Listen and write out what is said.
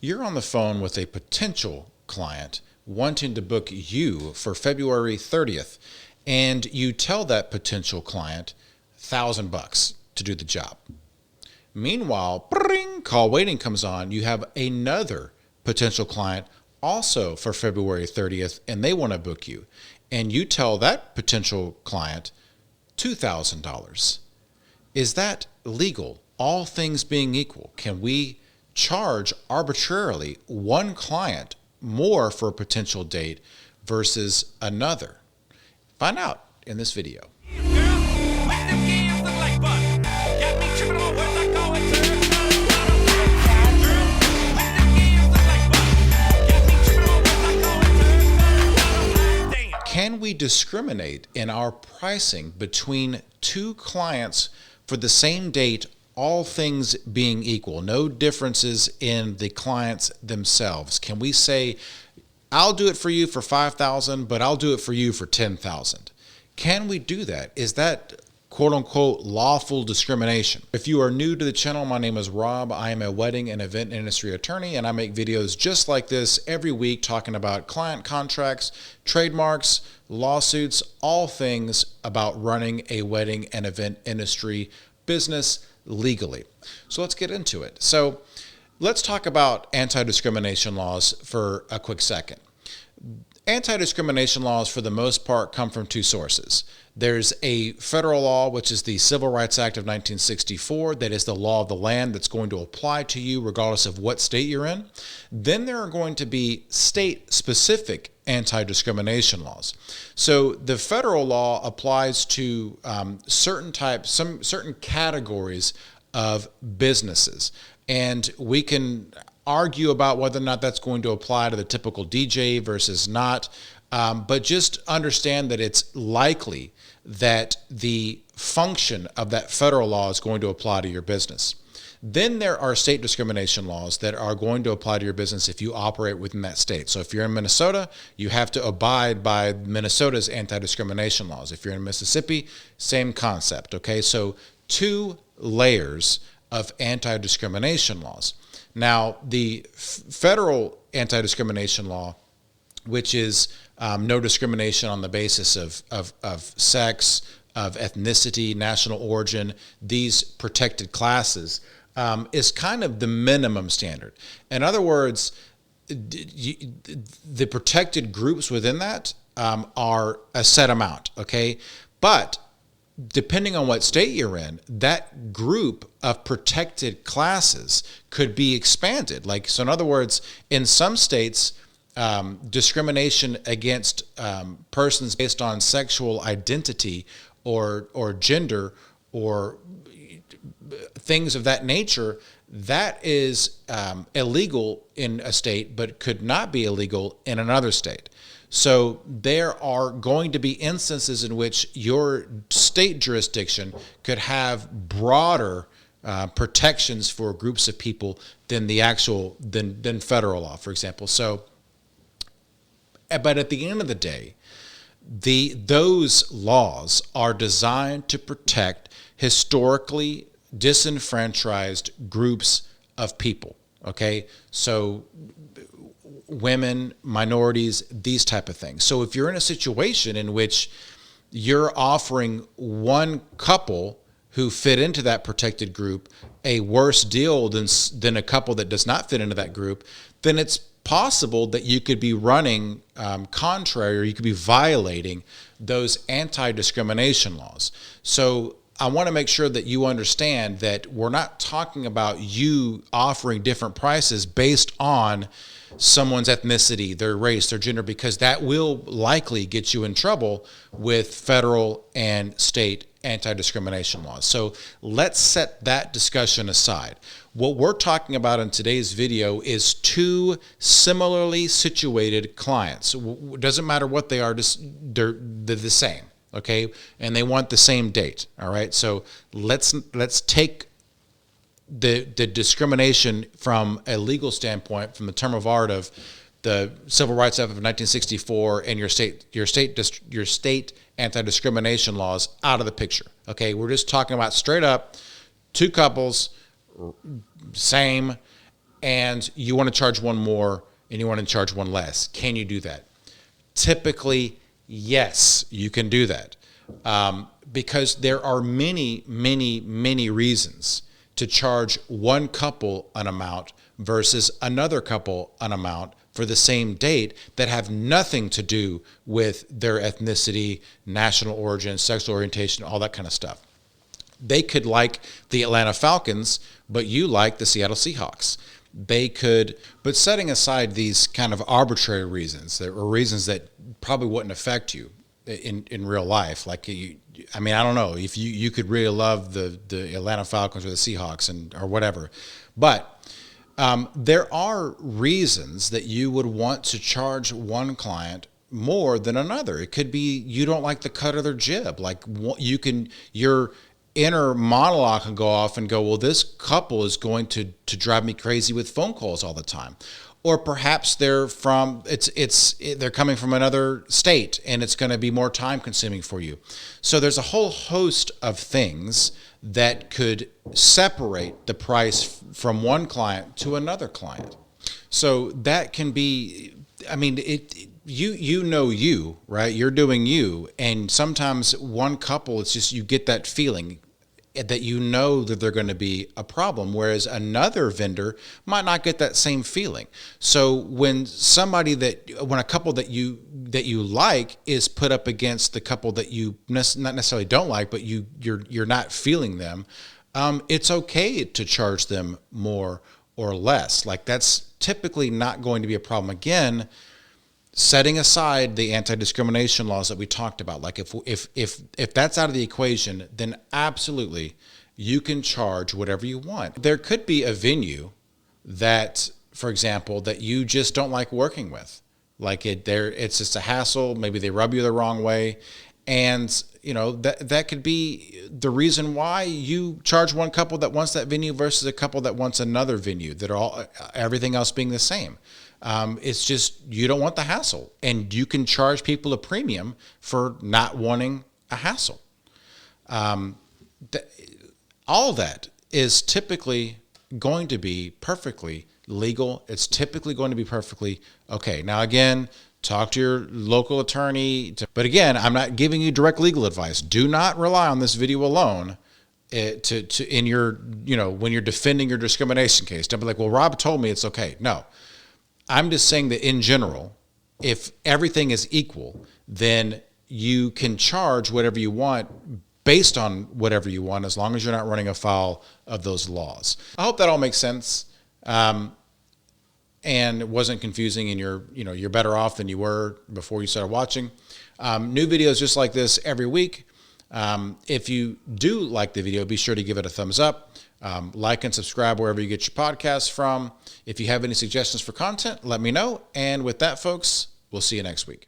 You're on the phone with a potential client wanting to book you for February 30th, and you tell that potential client $1,000 to do the job. Meanwhile, call waiting comes on. You have another potential client also for February 30th, and they want to book you. And you tell that potential client $2,000. Is that legal? All things being equal, can we charge arbitrarily one client more for a potential date versus another? Find out in this video. Can we discriminate in our pricing between two clients for the same date, all things being equal, no differences in the clients themselves? Can we say, I'll do it for you for $5,000, but I'll do it for you for $10,000? Can we do that? Is that quote unquote lawful discrimination? If you are new to the channel, my name is Rob. I am a wedding and event industry attorney, and I make videos just like this every week talking about client contracts, trademarks, lawsuits, all things about running a wedding and event industry business legally. So let's get into it. So let's talk about anti-discrimination laws for a quick second. Anti-discrimination laws, for the most part, come from two sources. There's a federal law, which is the Civil Rights Act of 1964, that is the law of the land that's going to apply to you regardless of what state you're in. Then there are going to be state-specific anti-discrimination laws. So the federal law applies to certain categories of businesses, and we can argue about whether or not that's going to apply to the typical DJ versus not, but just understand that it's likely that the function of that federal law is going to apply to your business. Then there are state discrimination laws that are going to apply to your business if you operate within that state. So if you're in Minnesota, you have to abide by Minnesota's anti-discrimination laws. If you're in Mississippi, same concept, okay? So two layers of anti-discrimination laws. Now, the federal anti-discrimination law, which is no discrimination on the basis of sex, of ethnicity, national origin, these protected classes, is kind of the minimum standard. In other words, the protected groups within that are a set amount, okay? But depending on what state you're in, that group of protected classes could be expanded. So in other words, in some states, discrimination against persons based on sexual identity or gender or things of that nature, that is illegal in a state, but could not be illegal in another state. So there are going to be instances in which your state jurisdiction could have broader protections for groups of people than than federal law, for example. So, but at the end of the day, those laws are designed to protect historically disenfranchised groups of people. Okay, so women, minorities, these type of things. So if you're in a situation in which you're offering one couple who fit into that protected group a worse deal than a couple that does not fit into that group, then it's possible that you could be running contrary, or you could be violating those anti-discrimination laws. So I want to make sure that you understand that we're not talking about you offering different prices based on someone's ethnicity, their race, their gender, because that will likely get you in trouble with federal and state anti-discrimination laws. So let's set that discussion aside. What we're talking about in today's video is two similarly situated clients. It doesn't matter what they are, they're the same, okay? And they want the same date, all right? So let's take the discrimination from a legal standpoint, from the term of art of the Civil Rights Act of 1964 and your state anti-discrimination laws out of the picture. Okay, we're just talking about straight up two couples, same, and you want to charge one more and you want to charge one less. Can you do that? Typically, yes, you can do that, because there are many, many, many reasons to charge one couple an amount versus another couple an amount for the same date that have nothing to do with their ethnicity, national origin, sexual orientation, all that kind of stuff. They could like the Atlanta Falcons, but you like the Seattle Seahawks. They could, but setting aside these kind of arbitrary reasons, there were reasons that probably wouldn't affect you in real life. Like, I don't know if you could really love the Atlanta Falcons or the Seahawks or whatever, but there are reasons that you would want to charge one client more than another. It could be you don't like the cut of their jib. Like, your inner monologue can go off and go, well, this couple is going to drive me crazy with phone calls all the time. Or perhaps they're coming from another state and it's going to be more time consuming for you. So there's a whole host of things that could separate the price from one client to another client. So that can be, you know you, right? You're doing you. And sometimes one couple, it's just you get that feeling that you know that they're going to be a problem, whereas another vendor might not get that same feeling. So when a couple that you like is put up against the couple that you not necessarily don't like, but you're not feeling them, it's okay to charge them more or less. Like, that's typically not going to be a problem. Again, setting aside the anti-discrimination laws that we talked about, like if that's out of the equation, then absolutely you can charge whatever you want. There could be a venue that, for example, that you just don't like working with. Like it's just a hassle. Maybe they rub you the wrong way, and that could be the reason why you charge one couple that wants that venue versus a couple that wants another venue. That are everything else being the same. It's just you don't want the hassle, and you can charge people a premium for not wanting a hassle. All that is typically going to be perfectly legal. It's typically going to be perfectly okay. Now, again, talk to your local attorney. But again, I'm not giving you direct legal advice. Do not rely on this video alone in your, when you're defending your discrimination case. Don't be like, well, Rob told me it's okay. No. I'm just saying that in general, if everything is equal, then you can charge whatever you want based on whatever you want, as long as you're not running afoul of those laws. I hope that all makes sense, and it wasn't confusing, and you're better off than you were before you started watching. New videos just like this every week. If you do like the video, be sure to give it a thumbs up. Like and subscribe wherever you get your podcasts from. If you have any suggestions for content, let me know. And with that, folks, we'll see you next week.